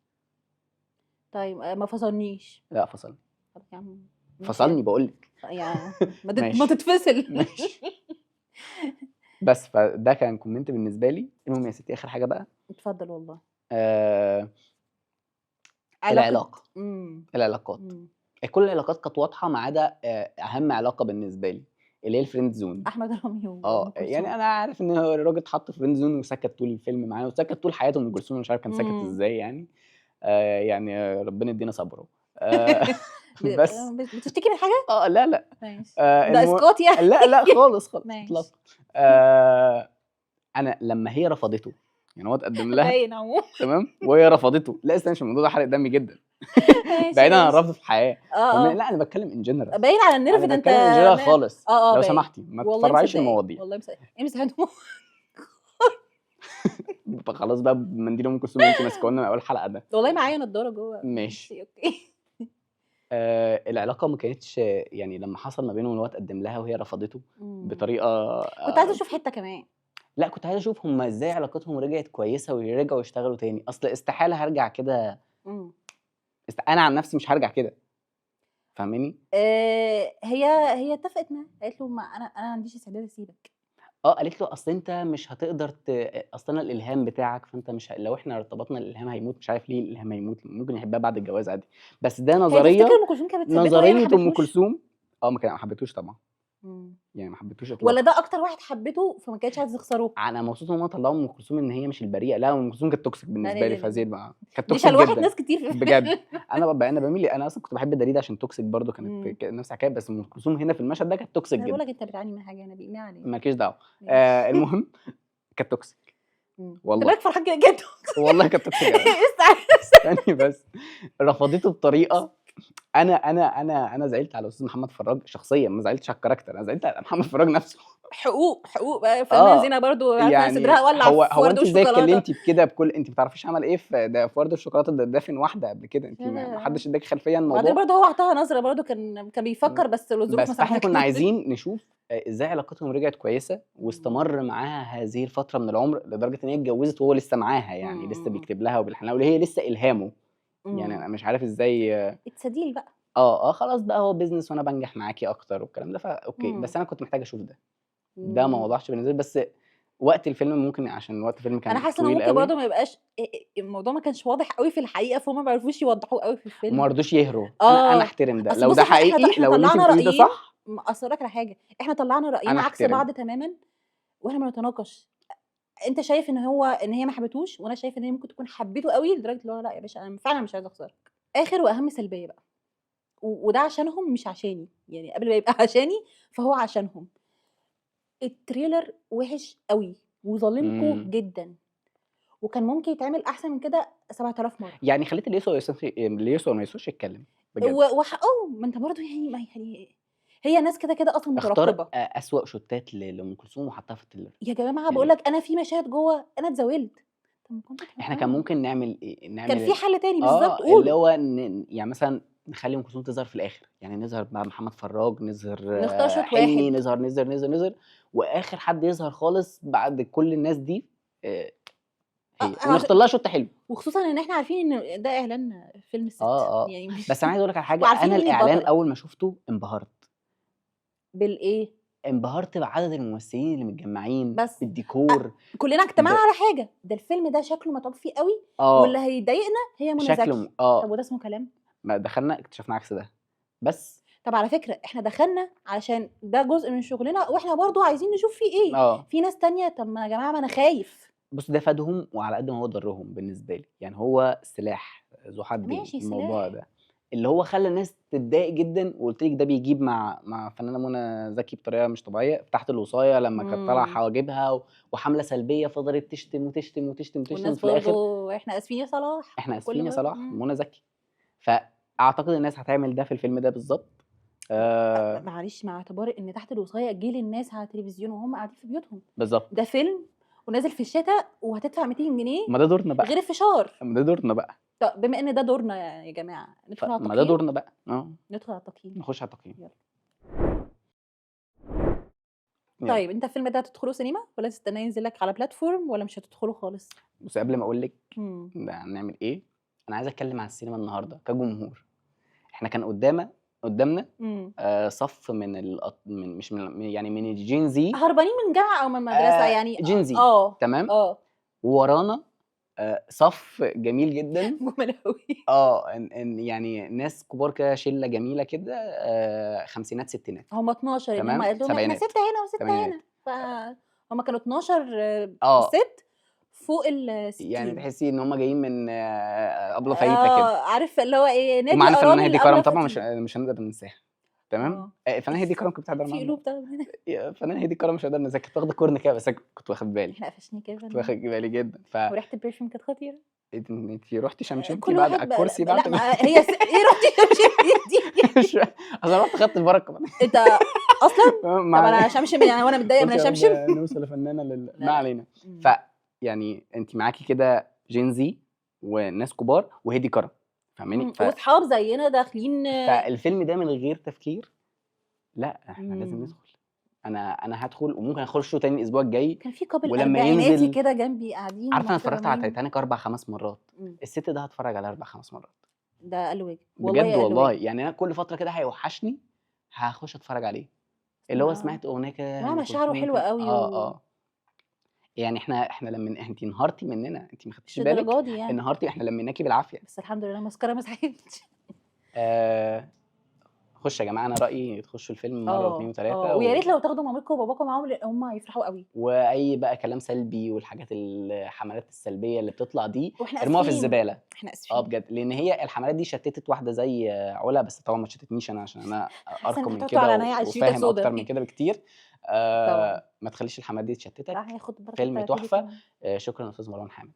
طيب ما فصلنيش. لا فصلني، طب يا عم ماشي فصلني بقول لك. يعني ما ماشي تتفصل. ماشي. بس فده كان كومنت بالنسبه لي. المهم يا ستي، اخر حاجه بقى، اتفضل والله. آه علاقة. العلاقه، العلاقات. كل العلاقات كانت واضحه ما عدا اهم علاقه بالنسبه لي اللي هي الفريند زون. احمد رامي وام كلثوم. يعني انا عارف ان هو الراجل اتحط في فريند زون وسكت طول الفيلم معاه، وسكت طول حياته. ام كلثوم مش عارف كان ساكت ازاي يعني. يعني ربنا يدينا صبره. بس بتشتكي من حاجه؟ لا ماشي. ده المهم، اسقاط يعني. لا خالص ماشي. اطلاقا. انا لما هي رفضته، يعني هو اتقدم لها باين عموما. تمام وهي رفضته، لا استنى عشان الموضوع ده حرق دمي جدا. ماشي بعيدا عن ماشي. الرفض في الحياه، لا انا بتكلم ان جنرال. باين على النرف انا ده انت. بتكلم ان جنرال خالص. لو باين. سمحتي ما والله تفرعيش مصدقاه، المواضيع. والله مصدقاه. امسح هدومك. خلاص بقى بمنديل ام كلثوم انت ماسكه لنا من اول حلقه ده. والله معايا نضاره جوه. ماشي. اوكي. العلاقه ما كانتش، يعني لما حصل ما بينهم ان هو اتقدم لها وهي رفضته بطريقه كنت عايزه اشوف حته كمان. لا كنت عايز اشوف هم ازاي علاقتهم رجعت كويسه ورجعوا يشتغلوا تاني. اصل استحاله هرجع كده. انا عن نفسي مش هرجع كده، فاهماني؟ هي اتفقت معاه، قالت له ما انا ما عنديش استعداد اسيبك. قالت له اصل انت مش هتقدر اصل انا الالهام بتاعك، فانت مش لو احنا ارتبطنا الالهام هيموت. مش عارف ليه الالهام هيموت، ممكن يحبها بعد الجواز عادي. بس ده هي تفتكر نظريه، ام كلثوم كانت بتثبته وهي ما نظريه ام حبتهوش؟ كلثوم. ما حبيتهوش طبعا. يعني ما حبيتهوش ولا اطلاقا. ده اكتر واحد حبته فما كانتش عايزه تخسره؟ انا مبسوط ان هم طلعوا ام كلثوم ان هي مش البريئه. لا ام كلثوم كانت توكسيك لا بالنسبه لا لي لا في هذه لا. كانت دي توكسيك شلوحت جدا ناس كتير في بجد. انا بميل انا اصلا كنت بحب داليدا عشان توكسيك برضو، كانت نفس الحكايه. بس ام كلثوم هنا في المشهد ده كانت توكسيك انا بقول جدا. لك انت بتعاني من حاجه، انا بيقنع عليك. مالكيش دعوه. ماشي. المهم كانت توكسيك انت والله. مالك فرحان كده جدا؟ والله كانت توكسيك قوي. استني بس. رفضته بطريقه، انا زعلت على الاستاذ محمد فراج شخصيا، ما زعلتش على الكاركتر، انا زعلت على محمد فراج نفسه. حقوق بقى فنانه زينه برضو عارفه يعني صدرها ولع في هو ورد انت ازاي والشوكولاته. اتكلمتي بكده انت ما بتعرفيش عمل ايه في ورد الشوكولاته ده دافن واحده قبل كده. انت ما حدش اداكي خلفيه عن وبعدين الموضوع. برضه هو اعطاها نظره برضه، كان بيفكر بس الظروف ما بس فاحنا كنا سمحتلوش. عايزين نشوف ازاي علاقتهم رجعت كويسه واستمر معاها هذه الفتره من العمر لدرجه ان هي اتجوزت وهو لسه معاها، يعني لسه بيكتب لها وبيلحن لها وهي لسه الهامه. يعني انا مش عارف ازاي. اتسديل بقى. خلاص بقى هو بيزنس وانا بنجح معاكي اكتر والكلام ده، اوكي. بس انا كنت محتاج اشوف ده ما وضحش بالنسبه لي. بس وقت الفيلم ممكن عشان وقت الفيلم انا كان حاسه انه طويل ممكن قوي برضه ما يبقاش الموضوع ما كانش واضح قوي في الحقيقه، فهم ما عرفوش يوضحوه قوي في الفيلم. وما رضوش يهروا. انا احترم ده اصل لو بص ده احنا حقيقي، احنا لو اللي انت طلعنا بتقوليه ده رايين. صح اصل لك على حاجه، احنا طلعنا رايين انا عكس احترم. بعض تماما واحنا بنتناقش. انت شايف ان هي ما حبتوش، وانا شايف ان هي ممكن تكون حبيته قوي لدرجه اللي هو لا يا باشا انا فعلا مش عايزه اخسرك. اخر واهم سلبيه بقى، وده عشانهم مش عشاني، يعني قبل ما يبقى عشاني فهو عشانهم. التريلر وحش قوي وظالمكم جدا، وكان ممكن يتعمل احسن من كده 7000 مره. يعني خليت اللي يسوى ما يسوش يتكلم بجد. وحقهم، ما انت برضه يعني ما يعني هي ناس كده كده اصلا اختار مترقبه. اسوأ شوتات لام كلثوم وحطها في التريلر. يا جماعه يعني بقول لك انا في مشاهد جوه انا اتزاولت. طب ما كنت احنا كان ممكن نعمل ايه، كان في حل تاني بالظبط، اللي قولوا. هو يعني مثلا نخلي ام كلثوم تظهر في الاخر، يعني نظهر مع محمد فراج، نظهر نختار شوط حلمي، واحد. نظهر واخر حد يظهر خالص بعد كل الناس دي هي، ونختار لها شوت حلو. وخصوصا ان احنا عارفين ان ده اعلان فيلم الست. يعني بس انا عايز اقول لك على حاجه، وعارفين انا مين الاعلان البطله اول ما شفته انبهرت. بالايه؟ انبهرت بعدد الممثلين اللي متجمعين، بس بالديكور، كلنا اجتمعنا ب على حاجه، ده الفيلم ده شكله متعوب فيه قوي، واللي آه، هيضايقنا هي منى شكله زكي. طب وده اسمه كلام؟ ما دخلنا اكتشفنا عكس ده، بس طب على فكره احنا دخلنا علشان ده جزء من شغلنا، واحنا برضو عايزين نشوف فيه ايه. في ناس تانية طب ما يا جماعه ما انا خايف. بُص ده فادهم وعلى قد ما هو ضرهم بالنسبة لي، يعني هو سلاح ذو حدين ماشي الموضوع سلاح. ده، اللي هو خلّى الناس تتضايق جدًا، وقُلت لِك ده بيجيب مع الفنانة منى زكي بطريقة مش طبيعية، تحت الوصاية لمّا كانت طالعة حواجبها وحملة سلبية فضلت تشتم، وتشتم، وتشتم، وتشتم، والناس وفي الآخر برضو احنا اسفين يا صلاح إحنا وكل آسفين يا ما صلاح ومنى زكي، فأعتقد الناس هتعمل ده في الفيلم ده بالضبط. معلش مع اعتبار ان تحت الوصايه جه للناس على التلفزيون وهم قاعدين في بيوتهم، بالضبط، ده فيلم ونازل في الشتاء وهتدفع 200 جنيه ما ده دورنا غير بقى، الفشار. ما ده دورنا بقى، طب بما ان ده دورنا يا جماعه ندخل على ما ده التقييم. دورنا بقى، ندخل على التقييم. نخش على التقييم. يلا. يالّا. طيب انت الفيلم ده هتدخله سينما ولا تستناه ينزل لك على بلاتفورم ولا مش هتدخله خالص؟ بُصّي قبل ما أقول لِك امم هنعمل إيه، أنا عايز أتكلم عن السينما النهارده كجمهور، إحنا كان قدامنا امم صف من من مش من يعني من الGen Z هربانين من جامعه او من مدرسه يعني. Gen Z تمام، اه وورانا صف جميل جدًا جمل قوي. إن يعني ناس كبار كده شلة جميلة كده خمسينات، ستينات، هم 12 ان هم تمام، قالت لهم احنا سبعينات، 6 هنا و6 تمانينات، هنا، فهم كانوا 12 آه، ست فوق يعني ال60. تحسي إن هُم جايين من أبلة فايتة كده. عارف اللي هو ايه، نادي ومعانا الفنانة ارامل هدية كرم الابله طبعًا فاتين. مش هنقدر ننساها، تمام، اه الفنانة هدية كرم كانت بتحضر في معانا قلوب تاخد هنا. الفنانة هدية كرم مش هنقدر ننساها، كانت واخدة كورن كده بس أنا كنت واخد بالي، احنا قفشني كده كنت واخد بالي جدًا، وريحه البرفيوم كانت خطيره. أنتِ رُحتِ شمشمتِ كل بعد على واحد بقى الكرسي لا بعد ما ما هي ايه رحتي شمشمتي دي. مش فاهم، أصل أنا رُحت خدت البركة انت اصلا تمام، طب ما علينا، انا شمشم يعني وانا متضايقه من قُلت يا رب اشمشم. نوصل لفنانة ما لا لا. علينا، يعني أنتِ معاكِ كده Gen Z وناس كبار وهدية كرم، فاهماني؟ واصحاب زينا داخلين. فالفيلم ده من غير تفكير لأ، إحنا لازم مم. ندخل، أنا هادخل وممكن أخشه تاني الأسبوع الجاي، كان في كابل ولمّا اربعيناتي ينزل كده جنبي قاعدين عارفة أنا اتفرّجت على ومحترمين. تايتانيك 4، 5 مرات، مم. الست ده هاتفرّج عليه 4، 5 مرات، ده اقل واجب بجد والله اقل والله، واجب. يعني أنا كل فترة كده هيوحّشني، هاخش أتفرّج عليه، اللي هو ما سمعت أغنية كده ما لأم مشاعره كلثوم حلوه كده قوي يعني إحنا أنتِ انهارتِ مننا، أنتِ ما خدتيش مش بالِك، الدرجه دي يعني. انهارتِ إحنا لمّيناكِ بالعافية، بس الحمد لله المسكره ما سحبتش. آآ، خشوا يا جماعة أنا رأيي تخشوا الفيلم مرّة و2 و3 ويا ريت لو تاخدوا مامتكم وباباكم معاهم لان هم هيفرحوا قوي. وأي بقى كلام سلبي والحاجات الحملات السلبية اللي بتطلع دي واحنا ارموها في اسفين. الزبالة، احنا اسفين. بجد، لإن هي الحملات دي شتتت واحدة زي علا، بس طبعًا ما شتتنيش أنا عشان أنا حاسه ان أرقى انتوا من هتحطوا كده على عينيا على الشريطه وفاهم سودا. أكتر من كده بكتير، طبعا ما تخلّيش الحملات دي تشتتك، راح ياخد البركه فيلم بتاعت هدي تحفة، كمان. شكرًا يا أستاذ مروان حامد.